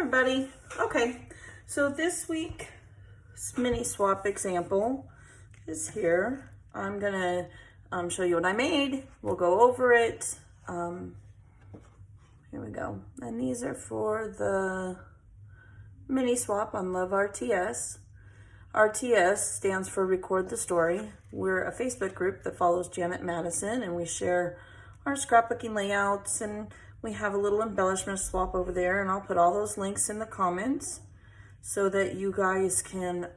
everybody. Okay, so this week's mini swap example is here. I'm gonna show you what I made. We'll go over it. Here we go. And these are for the mini swap on Love RTS. RTS stands for Record the Story. We're a Facebook group that follows Janet Madison, and we share our scrapbooking layouts, and we have a little embellishment swap over there, and I'll put all those links in the comments so that you guys can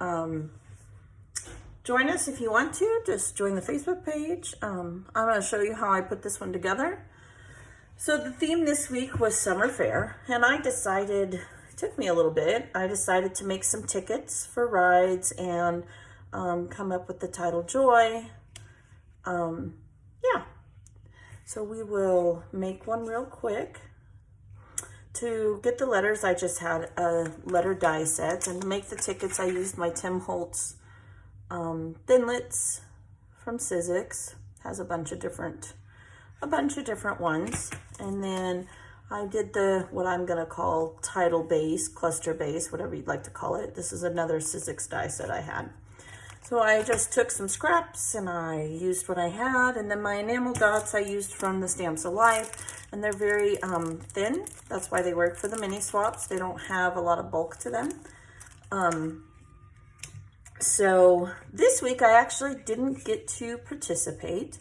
join us if you want to. Just join the Facebook page. I'm going to show you how I put this one together. So the theme this week was summer fair, and I decided, it took me a little bit, I decided to make some tickets for rides and come up with the title Joy. Yeah. So we will make one real quick. To get the letters, I just had a letter die set, and to make the tickets, I used my Tim Holtz thinlits from Sizzix. Has a bunch of different ones, and then I did what I'm gonna call title base, cluster base, whatever you'd like to call it. This is another Sizzix die set I had. So I just took some scraps and I used what I had, and then my enamel dots I used from the Stamps of Life, and they're very thin. That's why they work for the mini swaps. They don't have a lot of bulk to them. So this week I actually didn't get to participate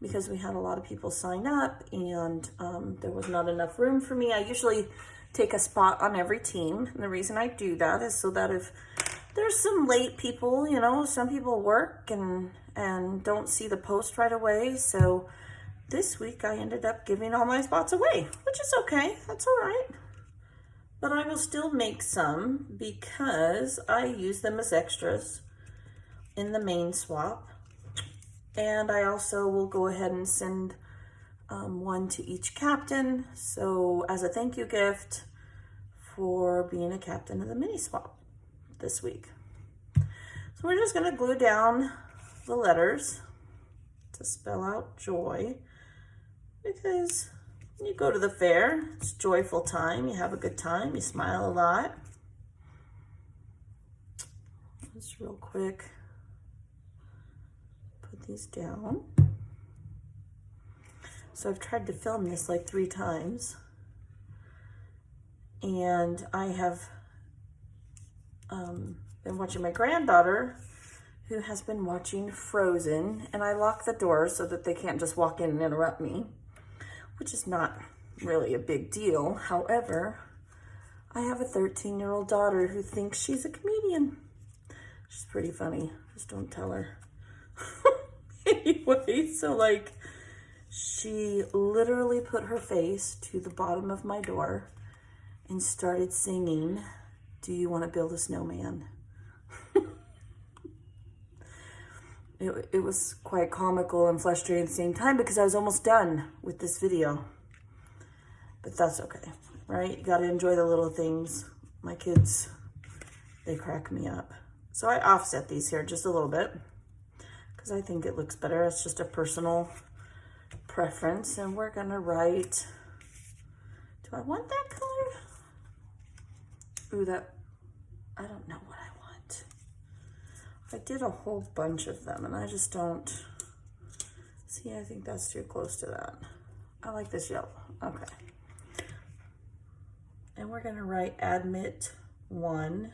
because we had a lot of people sign up, and there was not enough room for me. I usually take a spot on every team, and the reason I do that is so that if there's some late people, you know, some people work and don't see the post right away. So this week I ended up giving all my spots away, which is okay. That's all right. But I will still make some because I use them as extras in the main swap. And I also will go ahead and send one to each captain. So as a thank you gift for being a captain of the mini swap this week. So we're just going to glue down the letters to spell out joy, because when you go to the fair, it's joyful time, you have a good time, you smile a lot. Just real quick, put these down. So I've tried to film this like 3 times, and I have been watching my granddaughter, who has been watching Frozen, and I lock the door so that they can't just walk in and interrupt me, which is not really a big deal. However, I have a 13-year-old daughter who thinks she's a comedian. She's pretty funny, just don't tell her. Anyway, so like, she literally put her face to the bottom of my door and started singing, "Do you want to build a snowman?" It was quite comical and frustrating at the same time because I was almost done with this video. But that's okay, right? You gotta enjoy the little things. My kids, they crack me up. So I offset these here just a little bit because I think it looks better. It's just a personal preference. And we're gonna write, do I want that color? Ooh, I don't know what I want. I did a whole bunch of them, and I just don't, see, I think that's too close to that. I like this yellow, okay. And we're gonna write admit 1.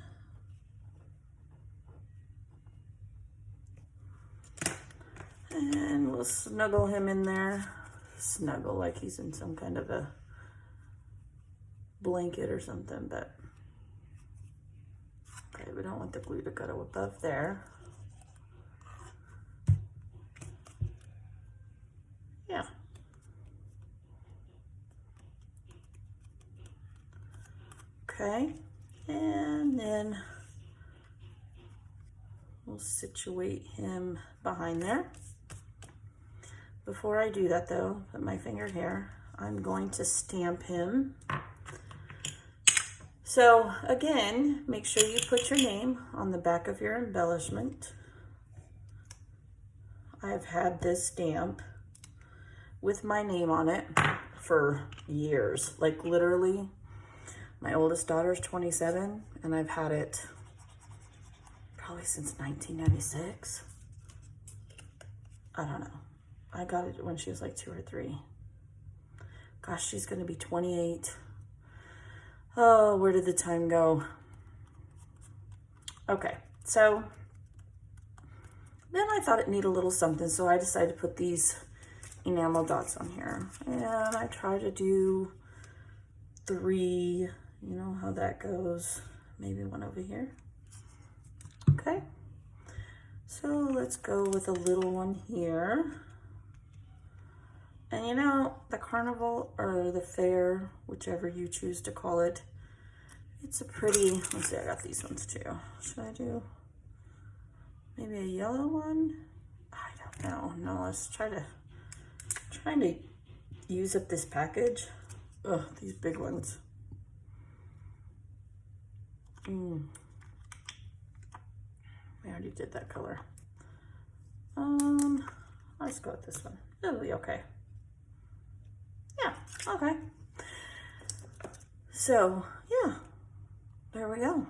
And we'll snuggle him in there. Snuggle like he's in some kind of a blanket or something, but okay, we don't want the glue to go above there. Yeah. Okay, and then we'll situate him behind there. Before I do that though, put my finger here, I'm going to stamp him. So again, make sure you put your name on the back of your embellishment. I've had this stamp with my name on it for years, like literally My oldest daughter's 27, and I've had it probably since 1996. I don't know. I got it when she was like 2 or 3. Gosh, she's gonna be 28. Oh, where did the time go? Okay, so then I thought it needed a little something, so I decided to put these enamel dots on here. And I try to do 3, you know how that goes. Maybe one over here. Okay, so let's go with a little one here. And you know, the carnival or the fair, whichever you choose to call it, it's a pretty, let's see, I got these ones too. Should I do maybe a yellow one? I don't know. No, let's trying to use up this package. Ugh, these big ones. We already did that color. Let's go with this one. It'll be okay. Yeah, okay. So, yeah, there we go.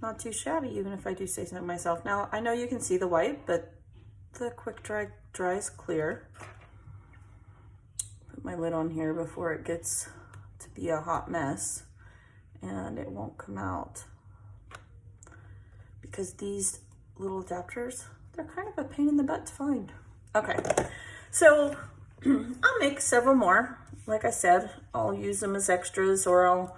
Not too shabby, even if I do say so myself. Now, I know you can see the white, but the quick dry dries clear. Put my lid on here before it gets to be a hot mess, and it won't come out. Because these little adapters, they're kind of a pain in the butt to find. Okay, so I'll make several more. Like I said, I'll use them as extras, or I'll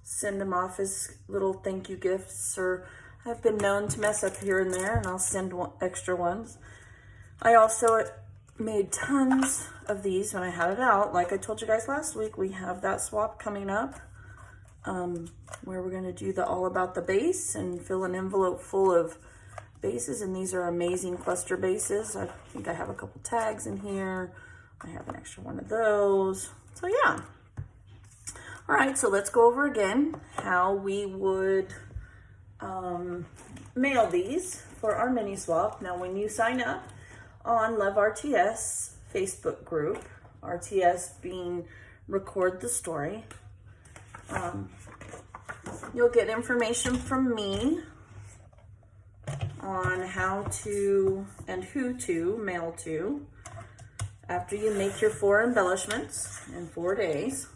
send them off as little thank you gifts, or I've been known to mess up here and there, and I'll send extra ones. I also made tons of these when I had it out. Like I told you guys last week, we have that swap coming up, where we're gonna do the all about the base and fill an envelope full of bases, and these are amazing cluster bases. I think I have a couple tags in here. I have an extra one of those. So yeah. All right, so let's go over again how we would mail these for our mini swap. Now, when you sign up on Love RTS Facebook group, RTS being Record the Story, you'll get information from me on how to and who to mail to after you make your 4 embellishments in 4 days.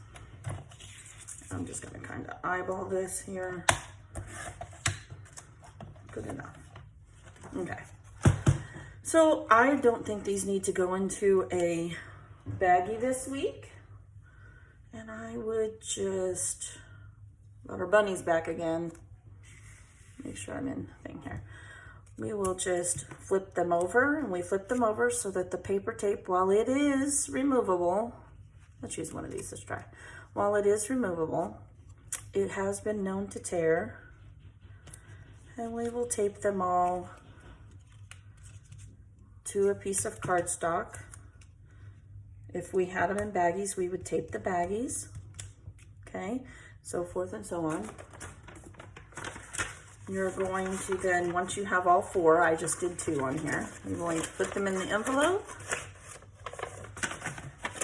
I'm just going to kind of eyeball this here. Good enough. Okay. So I don't think these need to go into a baggie this week. And I would just, got our bunnies back again. Make sure I'm in the thing here. We will just flip them over, and we flip them over so that the paper tape, while it is removable, let's use one of these, let's try. While it is removable, it has been known to tear, and we will tape them all to a piece of cardstock. If we had them in baggies, we would tape the baggies, okay, so forth and so on. You're going to then, once you have all 4, I just did 2 on here, you're going to put them in the envelope.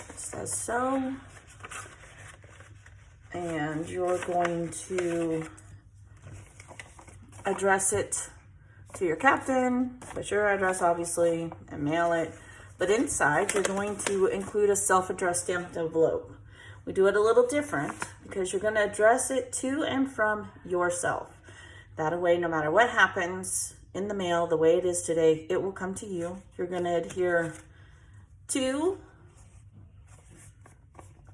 It says so. And you're going to address it to your captain, put your address obviously, and mail it. But inside, you're going to include a self-addressed stamped envelope. We do it a little different because you're going to address it to and from yourself. That way, no matter what happens in the mail, the way it is today, it will come to you. You're going to adhere to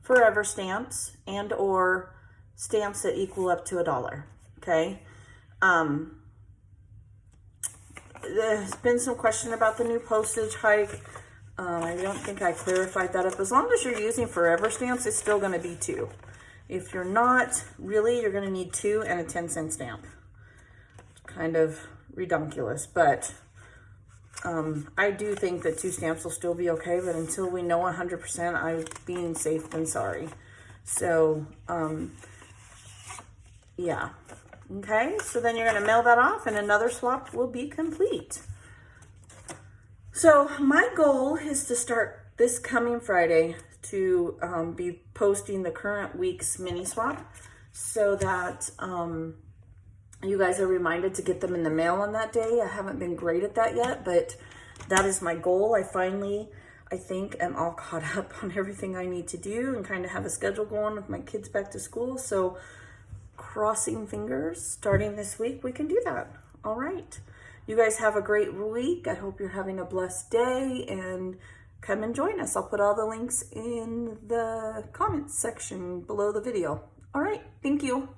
forever stamps and or stamps that equal up to $1, okay? There's been some question about the new postage hike. I don't think I clarified that up. As long as you're using forever stamps, it's still gonna be 2. If you're not, really, you're gonna need 2 and a 10-cent stamp. Kind of redunculous, but I do think that 2 stamps will still be okay, but until we know 100%, I'm being safe than sorry. So, yeah. Okay, so then you're gonna mail that off and another swap will be complete. So my goal is to start this coming Friday to be posting the current week's mini swap so that you guys are reminded to get them in the mail on that day. I haven't been great at that yet, but that is my goal. I finally, I think, am all caught up on everything I need to do and kind of have a schedule going with my kids back to school. So crossing fingers, starting this week, we can do that. All right. You guys have a great week. I hope you're having a blessed day, and come and join us. I'll put all the links in the comments section below the video. All right. Thank you.